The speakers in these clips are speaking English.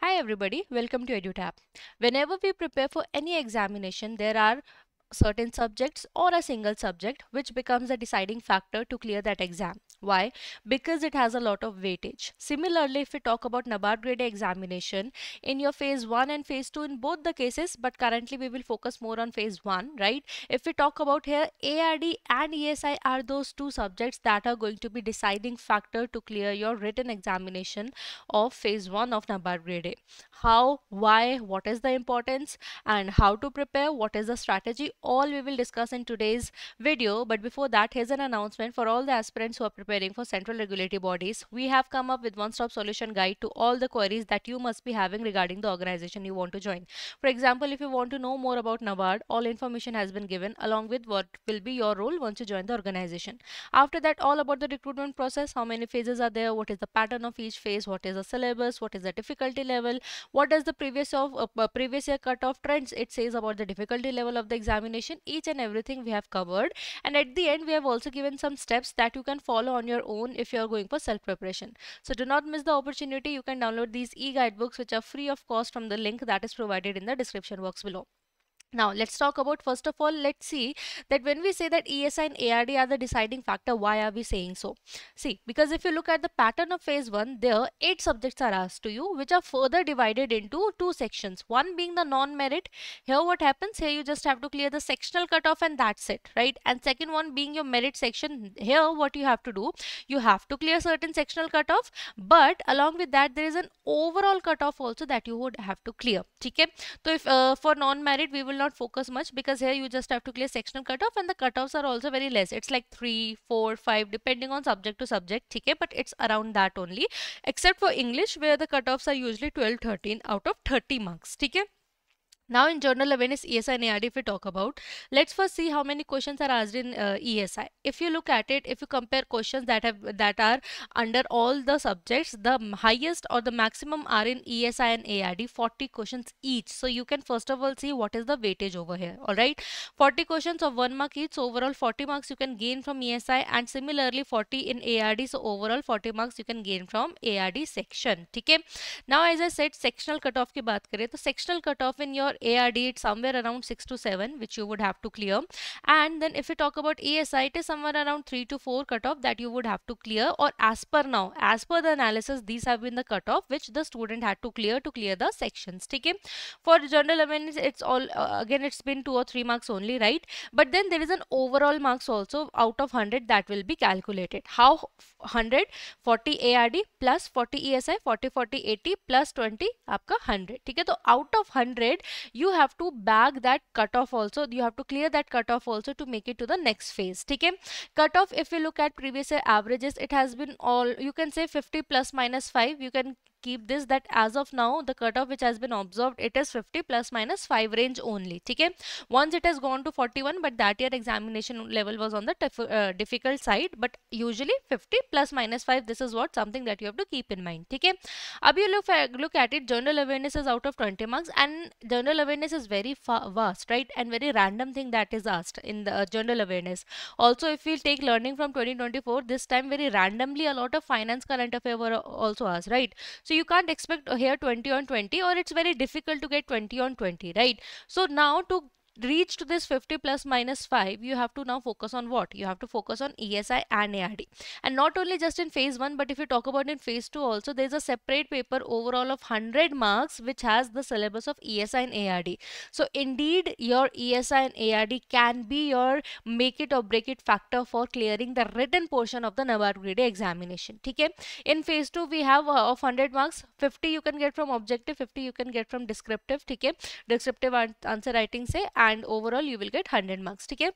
Hi everybody, welcome to EduTap. Whenever we prepare for any examination, there are certain subjects or a single subject which becomes a deciding factor to clear that exam. Why? Because it has a lot of weightage. Similarly, if we talk about NABARD grade A examination, in your phase 1 and phase 2 in both the cases, but currently we will focus more on phase 1, right? If we talk about here, ARD and ESI are those two subjects that are going to be deciding factor to clear your written examination of phase 1 of NABARD grade A. How, why, what is the importance, and how to prepare, what is the strategy, all we will discuss in today's video. But before that, here's an announcement for all the aspirants who are preparing for central regulatory bodies. We have come up with one-stop solution guide to all the queries that you must be having regarding the organization you want to join. For example, if you want to know more about NABARD, all information has been given along with what will be your role once you join the organization. After that, all about the recruitment process, how many phases are there, what is the pattern of each phase, what is the syllabus, what is the difficulty level, what does the previous year cutoff trends it says about the difficulty level of the examination. Each and everything we have covered, and at the end we have also given some steps that you can follow on your own if you are going for self preparation. So do not miss the opportunity. You can download these e-guidebooks which are free of cost from the link that is provided in the description box below. Now, let's talk about, first of all, let's see that when we say that ESI and ARD are the deciding factor, why are we saying so? See, because if you look at the pattern of phase 1, there 8 subjects are asked to you, which are further divided into 2 sections. One being the non-merit. Here what happens? Here you just have to clear the sectional cutoff and that's it, right? And second one being your merit section. Here what you have to do, you have to clear certain sectional cutoff, but along with that there is an overall cutoff also that you would have to clear. Okay? So if for non-merit we will not focus much, because here you just have to clear sectional cutoff and the cutoffs are also very less. It's like 3, 4, 5 depending on subject to subject. Okay? But it's around that only, except for English where the cutoffs are usually 12, 13 out of 30 marks. Okay? Now in general awareness, ESI and ARD, if we talk about, let's first see how many questions are asked in ESI. If you look at it, if you compare questions that are under all the subjects, the highest or the maximum are in ESI and ARD, 40 questions each. So you can first of all see what is the weightage over here. All right, 40 questions of 1 mark each. So overall 40 marks you can gain from ESI, and similarly 40 in ARD. So overall 40 marks you can gain from ARD section. Okay. Now as I said, sectional cutoff की बात करें तो sectional cutoff in your ARD it's somewhere around 6 to 7 which you would have to clear, and then if we talk about ESI it is somewhere around 3 to 4 cutoff that you would have to clear, or as per the analysis these have been the cutoff which the student had to clear the sections. Okay. For general awareness it's all again it's been 2 or 3 marks only, right? But then there is an overall marks also out of 100 that will be calculated. How? 100, 40 ARD plus 40 ESI, 40 40 80 plus 20 आपका 100. ठीक है, तो out of 100 you have to bag that cutoff also, you have to clear that cutoff also to make it to the next phase. ठीक है, cutoff if you look at previous year averages it has been all, you can say 50 plus minus 5, you can keep this that as of now the cutoff which has been observed it is 50 plus minus 5 range only. Okay, once it has gone to 41, but that year examination level was on the difficult side, but usually 50 plus minus 5, this is what something that you have to keep in mind. Okay, अब you look at it, general awareness is out of 20 marks, and general awareness is very vast, right? And very random thing that is asked in the general awareness. Also if we take learning from 2024, this time very randomly a lot of finance current affair were also asked, right? So you can't expect here 20 on 20, or it's very difficult to get 20 on 20, right? So now to reach to this 50 plus minus 5, you have to now focus on what? You have to focus on ESI and ARD. And not only just in phase 1, but if you talk about in phase 2 also, there's a separate paper overall of 100 marks which has the syllabus of ESI and ARD. So indeed your ESI and ARD can be your make it or break it factor for clearing the written portion of the NABARD grade A examination. Okay, in phase 2 we have of 100 marks, 50 you can get from objective, 50 you can get from descriptive. Okay, descriptive answer writing say, and overall you will get 100 marks. Okay,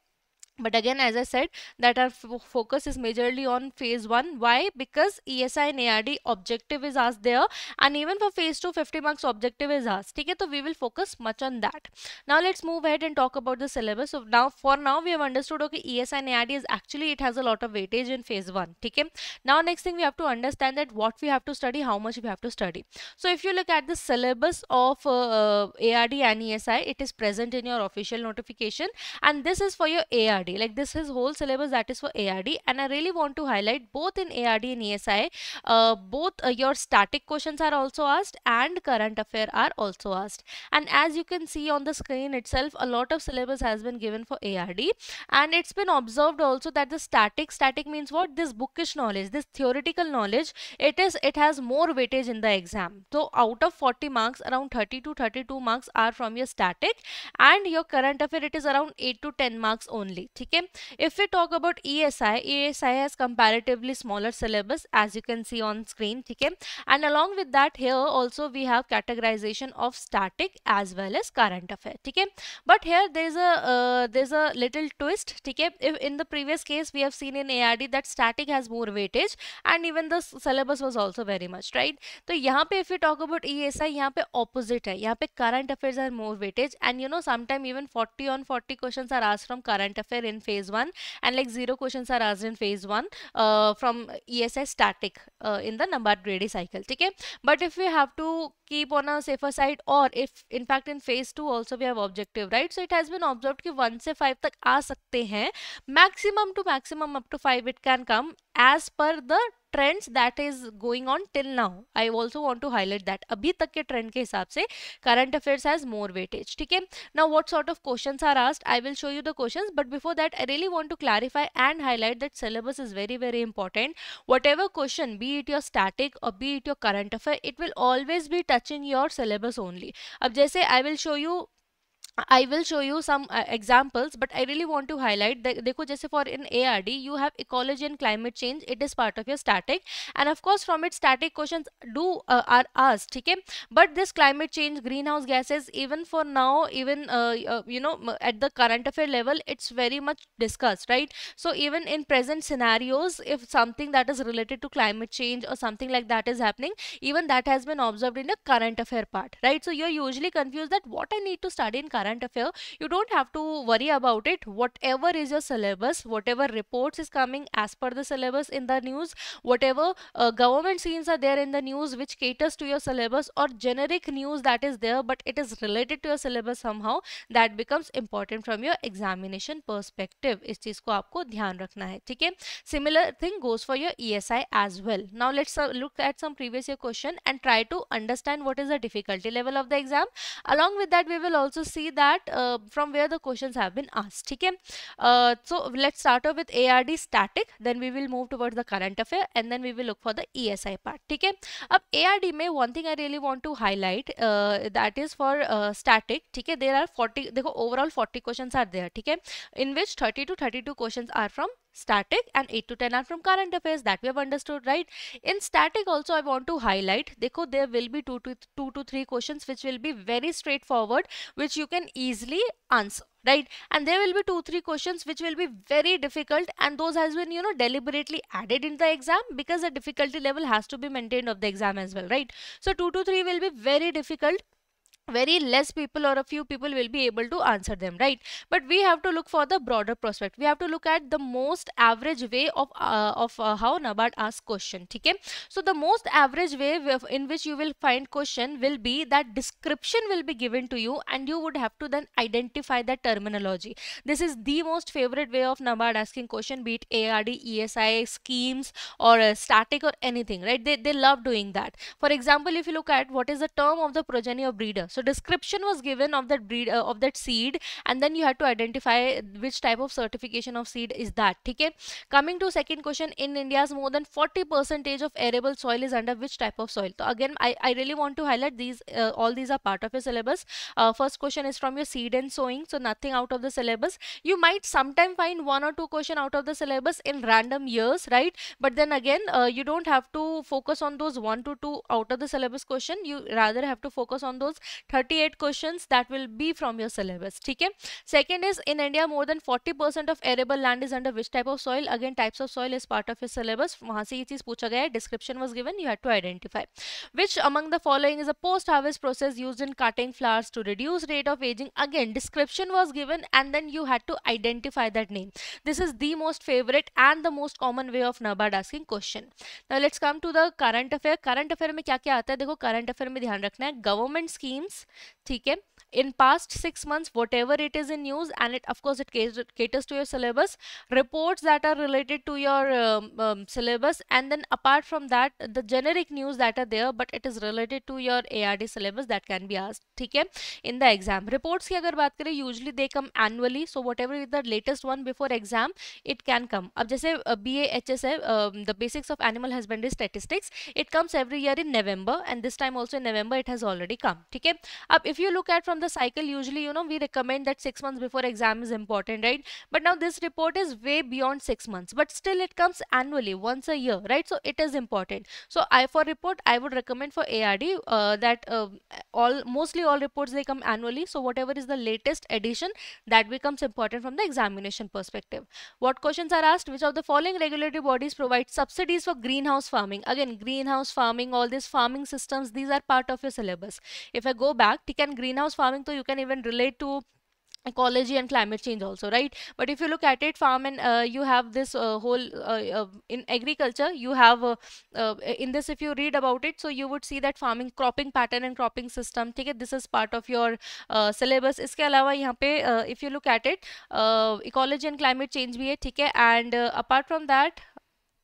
but again as I said that our focus is majorly on phase 1. Why? Because ESI and ARD objective is asked there, and even for phase 2 50 marks objective is asked. Okay, so we will focus much on that. Now let's move ahead and talk about the syllabus. So now for now we have understood, okay, ESI and ARD is actually it has a lot of weightage in phase 1. Okay, now next thing we have to understand that what we have to study, how much we have to study. So if you look at the syllabus of ARD and ESI, it is present in your official notification, and this is for your ARD. ARD. Like this is whole syllabus that is for ARD, and I really want to highlight both in ARD and ESI, both your static questions are also asked and current affair are also asked. And as you can see on the screen itself, a lot of syllabus has been given for ARD, and it's been observed also that the static means what? This bookish knowledge, this theoretical knowledge, it has more weightage in the exam. So out of 40 marks, around 30 to 32 marks are from your static, and your current affair, it is around 8 to 10 marks only. Okay. If we talk about ESI has comparatively smaller syllabus, as you can see on screen. Okay. And along with that, here also we have categorization of static as well as current affair. Okay. But here there's a little twist. Okay. If in the previous case we have seen in ARD that static has more weightage, and even the syllabus was also very much, right? तो यहाँ पे if we talk about ESI, यहाँ पे opposite है. यहाँ पे current affairs are more weightage, and you know sometime even 40 on 40 questions are asked from current affair in phase 1, and like 0 questions are asked in phase 1 from ESI static in the Nabaard grading cycle. Okay. But if we have to keep on a safer side, or if in fact in phase 2 also we have objective, right? So it has been observed कि 1 से 5 तक आ सकते हैं, maximum to maximum up to 5 it can come as per the trends that is going on till now. I also want to highlight that अभी तक के trend के हिसाब से current affairs has more weightage. ठीक है. Now what sort of questions are asked? I will show you the questions, but before that I really want to clarify and highlight that syllabus is very very important. Whatever question, be it your static or be it your current affair, it will always be touching your syllabus only. अब जैसे I will show you some examples, but I really want to highlight that देखो जैसे for in ARD you have ecology and climate change, it is part of your static, and of course from it static questions are asked. ठीक है. But this climate change, greenhouse gases, even for now, even at the current affair level, it's very much discussed, right? So even in present scenarios, if something that is related to climate change or something like that is happening, even that has been observed in the current affair part, right? So you're usually confused that what I need to study in current affair. You don't have to worry about it. Whatever is your syllabus, whatever reports is coming as per the syllabus in the news, whatever government schemes are there in the news which caters to your syllabus, or generic news that is there but it is related to your syllabus somehow, that becomes important from your examination perspective. इस चीज को आपको ध्यान रखना है. ठीक है. Similar thing goes for your ESI as well. Now let's look at some previous year question and try to understand what is the difficulty level of the exam. Along with that, we will also see that from where the questions have been asked. Okay. So let's start off with ARD static, then we will move towards the current affair, and then we will look for the ESI part. Okay. अब ARD में one thing I really want to highlight, that is for static. ठीक है. There are 40, देखो overall 40 questions are there. ठीक है. In which 30 to 32 questions are from static and 8 to 10 are from current affairs. That we have understood, right? In static also I want to highlight, देखो there will be 2 to 3 questions which will be very straightforward, which you can easily answer, right? And there will be 2-3 questions which will be very difficult, and those has been deliberately added in the exam because the difficulty level has to be maintained of the exam as well, right? So 2 to 3 will be very difficult, very less people or a few people will be able to answer them, right? But we have to look for the broader prospect. We have to look at the most average way of how Nabaard asks question. Okay. So the most average way in which you will find question will be that description will be given to you, and you would have to then identify the terminology. This is the most favorite way of Nabaard asking question, be it ARD, ESI, schemes, or static or anything, right? They love doing that. For example, if you look at what is the term of the progeny of breeder, so description was given of that breed of that seed, and then you had to identify which type of certification of seed is that. Okay. Coming to second question, in India's more than 40% of arable soil is under which type of soil? So again, I really want to highlight these, all these are part of your syllabus. First question is from your seed and sowing, so nothing out of the syllabus. You might sometime find 1 or 2 question out of the syllabus in random years, right? But then again, you don't have to focus on those 1 to 2 out of the syllabus question. You rather have to focus on those 38 questions that will be from your syllabus. ठीक है. Second is, in India more than 40% of arable land is under which type of soil? Again, types of soil is part of your syllabus. वहाँ से ये चीज पूछा गया है. Description was given, you had to identify. Which among the following is a post-harvest process used in cutting flowers to reduce rate of aging? Again, description was given, and then you had to identify that name. This is the most favorite and the most common way of Nabaard asking question. Now let's come to the current affair. Current affair में क्या क्या आता है? देखो current affair में ध्यान रखना है, government schemes months. ठीक है, in past 6 months whatever it is in news, and it of course it caters to your syllabus, reports that are related to your syllabus, and then apart from that the generic news that are there but it is related to your ARD syllabus, that can be asked. ठीक है, in the exam. Reports की अगर बात करें usually they come annually, so whatever is the latest one before exam it can come. अब जैसे BAHS है, the basics of animal husbandry statistics, it comes every year in November, and this time also in November it has already come. ठीक है, अब if you look at from the cycle, usually you know we recommend that 6 months before exam is important, right? But now this report is way beyond 6 months, but still it comes annually once a year, right? So it is important. So I for report I would recommend for ARD that all mostly all reports they come annually, so whatever is the latest edition that becomes important from the examination perspective. What questions are asked? Which of the following regulatory bodies provide subsidies for greenhouse farming? Again, greenhouse farming, all these farming systems, these are part of your syllabus. If I go back, can greenhouse farming, so you can even relate to ecology and climate change also, right? But if you look at it, farm and you have this whole in agriculture you have in this, if you read about it, so you would see that farming, cropping pattern and cropping system, ठीक है, this is part of your syllabus. इसके अलावा यहाँ पे if you look at it, ecology and climate change भी है, ठीक है, and apart from that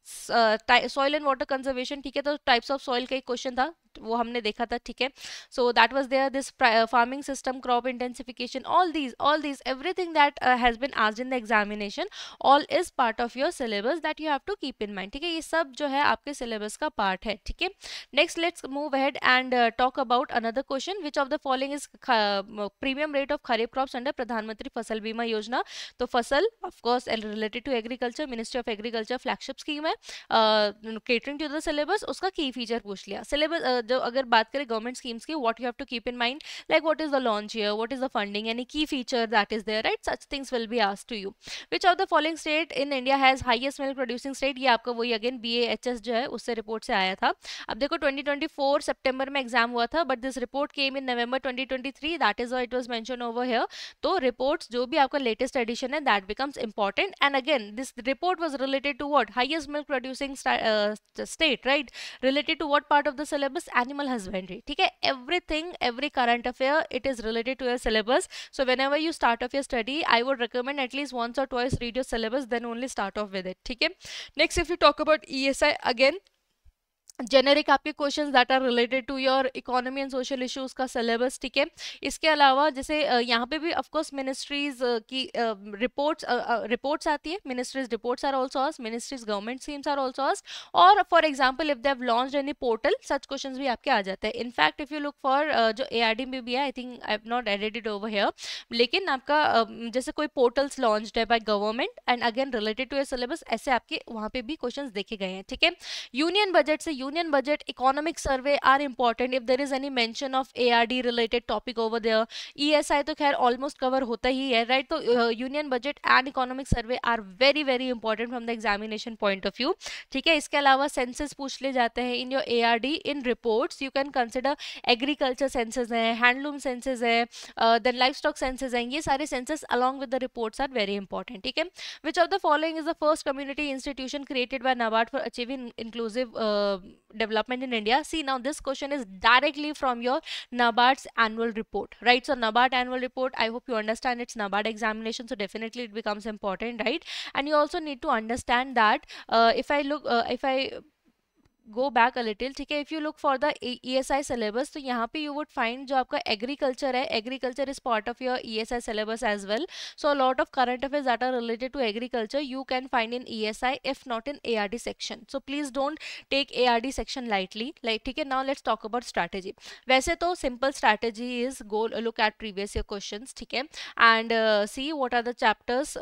soil and water conservation, ठीक है, तो टाइप्स ऑफ सॉइल का एक क्वेश्चन था वो हमने देखा था, ठीक है. So that was there, this farming system, crop intensification, all these everything that has been asked in the examination, all is part of your syllabus that you have to keep in mind. ठीक है, ये सब जो है आपके syllabus का part है. ठीक है, next let's move ahead and talk about another question. Which of the following is premium rate of kharif crops under Pradhan Mantri Fasal Bima Yojana? तो Fasal of course related to agriculture, ministry of agriculture flagship scheme है, catering to the syllabus, उसका key feature पूछ लिया. Syllabus जो अगर बात करें government schemes की, what you have to keep in mind, like what is the launch year, what is the funding, यानी key feature that is there, right? Such things will be asked to you. Which of the following state in India has highest milk producing state? ये आपका वही again BAHS जो है उससे report से आया था. अब देखो 2024 सितंबर में एग्जाम हुआ था, but this report came in November 2023, that is why it was mention over here. तो रिपोर्ट्स जो भी आपका लेटेस्ट एडिशन है that becomes important, and again this report was related to what? Highest milk producing state, right? Related to what part of the syllabus? Animal husbandry. ठीक है, everything, every current affair, it is related to your syllabus. So whenever you start off your study, I would recommend at least once or twice read your syllabus, then only start off with it. ठीक है, next if you talk about ESI, again generic आपके questions that are related to your economy and social issues का syllabus. ठीक है, इसके अलावा जैसे यहाँ पे भी ऑफ कोर्स मिनिस्ट्रीज की रिपोर्ट्स आती है, ministries reports are also asked, ministries government schemes are also asked, और for example if they have launched any portal, such questions भी आपके आ जाते हैं. In fact if you look for जो ARD में भी है, आई think I have not added it over here, लेकिन आपका जैसे कोई पोर्टल्स लॉन्च्ड है by government and again related to your syllabus, ऐसे आपके वहाँ पे भी क्वेश्चंस देखे गए हैं. ठीक है, यूनियन बजट से union budget, economic survey are important if there is any mention of ARD related topic over there. ESI तो खैर almost cover होता ही है, right? तो union budget and economic survey are very very important from the examination point of view. ठीक है, इसके अलावा census पूछ ले जाते हैं in your ARD. in reports you can consider agriculture census है, handloom census है, then livestock census है, ये सारे census along with the reports are very important. ठीक है, which of the following is the first community institution created by NABARD for achieving inclusive development in India? See, now this question is directly from your NABARD's annual report, right? So NABARD annual report, I hope you understand it's NABARD examination, so definitely it becomes important, right? And you also need to understand that if I go back a little, ठीक है, if you look for the ESI syllabus, तो यहाँ पे you would find जो आपका agriculture है, agriculture is part of your ESI syllabus as well. So a lot of current affairs that are related to agriculture you can find in ESI, if not in ARD section. So please don't take ARD section lightly. Like, ठीक है, now let's talk about strategy. वैसे तो simple strategy is go look at previous year questions, ठीक है, and see what are the chapters,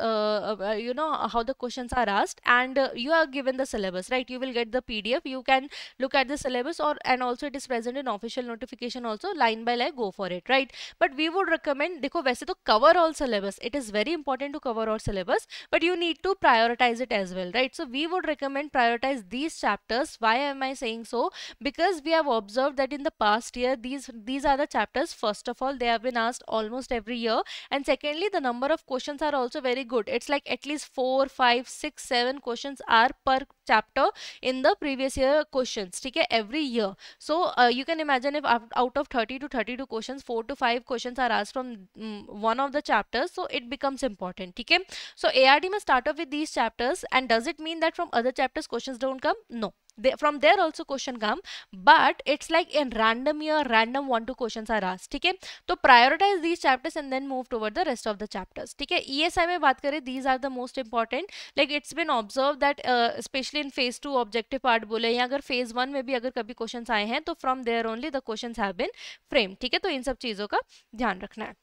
you know how the questions are asked, and you are given the syllabus, right? You will get the PDF, you can look at the syllabus, or and also it is present in official notification also, line by line go for it, right? But we would recommend, देखो वैसे तो cover all syllabus, it is very important to cover all syllabus, but you need to prioritize it as well, right? So we would recommend prioritize these chapters. Why am I saying so? Because we have observed that in the past year these are the chapters, first of all they have been asked almost every year, and secondly the number of questions are also very good. It's like at least 4 5 6 7 questions are per chapter in the previous year questions, ठीक है, every year. So you can imagine if out of 30 to 32 questions, 4 to 5 questions are asked from one of the chapters, so it becomes important, ठीक है. So ARD must start off with these chapters, and does it mean that from other chapters questions don't come? No. From there also question come, but it's like in random year, random 1-2 questions are asked, ठीक है. तो prioritize these chapters and then move toward the rest of the chapters, ठीक है. ESI में बात करें, these are the most important. Like it's been observed that especially in phase 2 objective part बोले, या अगर phase 1 में भी अगर कभी questions आए हैं तो from there only the questions have been framed, ठीक है. तो इन सब चीजों का ध्यान रखना है.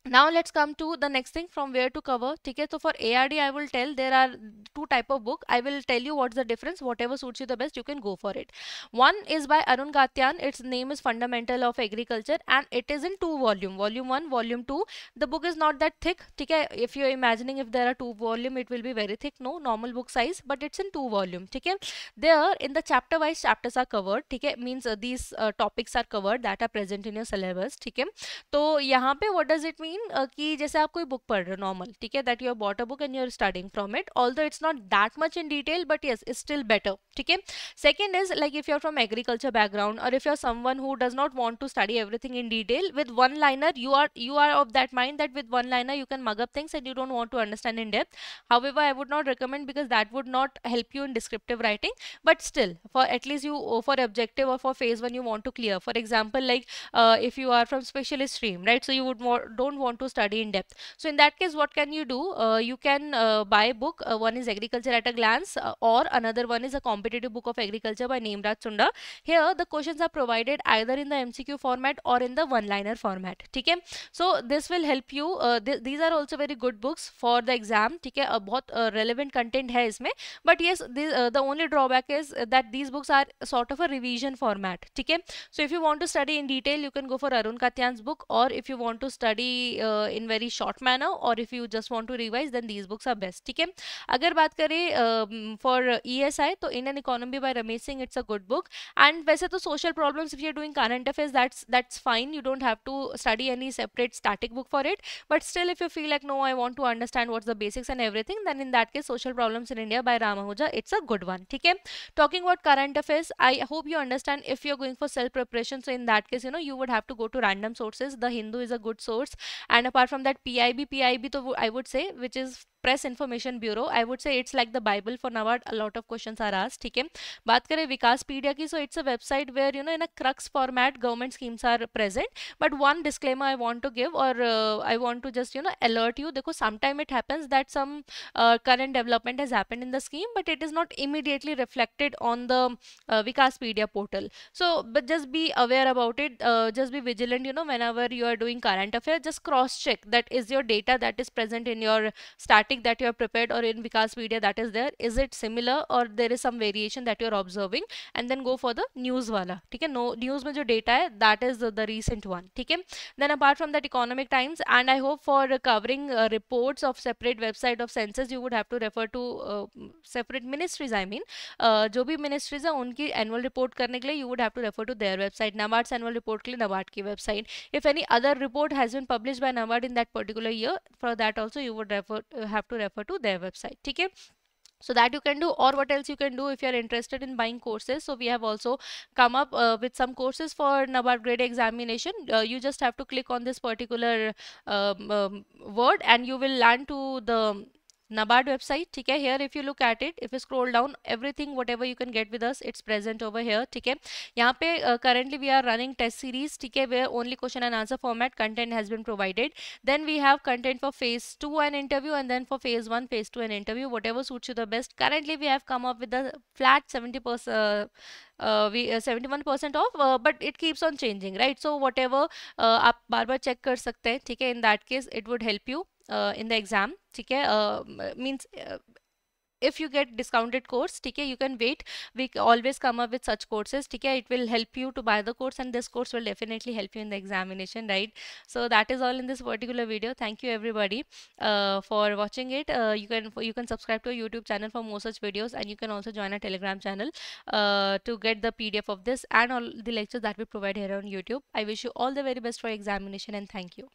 Now let's come to the next thing, from where to cover, okay. So for ARD I will tell there are two type of book. I will tell you what's the difference. Whatever suits you the best, you can go for it. One is by Arun Gatyan. Its name is Fundamental of Agriculture, and it is in 2 volume, volume 1, volume 2. The book is not that thick, okay. If you're imagining if there are 2 volume, it will be very thick. No, normal book size, but it's in 2 volume, okay. There in the chapter wise chapters are covered, okay. Means these topics are covered that are present in your syllabus, okay. तो यहाँ पे what does it mean कि जैसे आप कोई book पढ़ रहे हो नॉर्मल, ठीक है, that you have bought a book and you are studying from it, although it's not that much in detail, but yes, it's still better, ठीक है. Second is like if you're from agriculture background, or if you're someone who does not want to study everything in detail, with one liner you are of that mind that with one liner you can mug up things and you don't want to understand in depth. However, I would not recommend, because that would not help you in descriptive writing, but still for at least you for objective or for phase 1 you want to clear. For example, like if you are from specialist stream, right, so you would don't want to study in depth, so in that case what can you do? You can buy a book. One is Agriculture at a Glance, or another one is a competitive book of agriculture by Nemraj Sunda. Here the questions are provided either in the MCQ format or in the one liner format, ठीक है. So this will help you. These are also very good books for the exam, ठीक है. बहुत relevant content है इसमें, but yes, the only drawback is that these books are sort of a revision format, ठीक है. So if you want to study in detail, you can go for Arun Katyan's book, or if you want to study in very short manner, or if you just want to revise, then these books are best, ठीक है. अगर बात करें for ESI, तो Indian Economy by Ramesh Singh, it's a good book. And वैसे तो social problems, if you're doing current affairs, that's fine. You don't have to study any separate static book for it. But still, if you feel like no, I want to understand what's the basics and everything, then in that case, Social Problems in India by Ram Ahuja, it's a good one, ठीक है. Talking about current affairs, I hope you understand if you're going for self preparation. So in that case, you know, you would have to go to random sources. The Hindu is a good source, and apart from that, PIB, तो I would say, which is Press Information Bureau, I would say it's like the Bible for NABARD. A lot of questions are asked, ठीक है. बात करें Vikaspedia की, so it's a website where, you know, in a crux format government schemes are present. But one disclaimer I want to give, or I want to just, you know, alert you. देखो, sometime it happens that some current development has happened in the scheme, but it is not immediately reflected on the Vikaspedia portal. So but just be aware about it. Just be vigilant, you know, whenever you are doing current affairs, just cross check that is your data that is present in your static that you have prepared or in Vikaspedia that is there, is it similar or there is some variation that you are observing, and then go for the news wala, ठीक है. No, news में जो data है, that is the recent one, ठीक है. Then apart from that, Economic Times, and I hope for covering reports of separate website of census, you would have to refer to separate ministries. I mean, जो भी ministries है उनकी annual report करने के लिए you would have to refer to their website. NABARD's annual report के लिए NABARD की website. If any other report has been published by NABARD in that particular year, for that also you would have to refer to their website, ठीक है. So that you can do. Or what else you can do if you are interested in buying courses? So we have also come up with some courses for NABARD grade examination. You just have to click on this particular word and you will land to the NABARD website, ठीक है. Here if you look at it, if you scroll down, everything whatever you can get with us, it's present over here, ठीक है. यहाँ पे currently we are running test series, ठीक है, where only question and answer format content has been provided. Then we have content for phase 2 and interview, and then for phase 1, phase 2 and interview, whatever suits you the best. Currently we have come up with a flat 70%, 71% off, but it keeps on changing, right? So whatever आप बार बार check कर सकते हैं, ठीक है. In that case it would help you in the exam, ठीक है. Means if you get discounted course, ठीक है, you can wait. We always come up with such courses, ठीक है. It will help you to buy the course, and this course will definitely help you in the examination, right? So that is all in this particular video. Thank you everybody for watching it. You can subscribe to our YouTube channel for more such videos, and you can also join our Telegram channel to get the PDF of this and all the lectures that we provide here on YouTube. I wish you all the very best for examination, and thank you.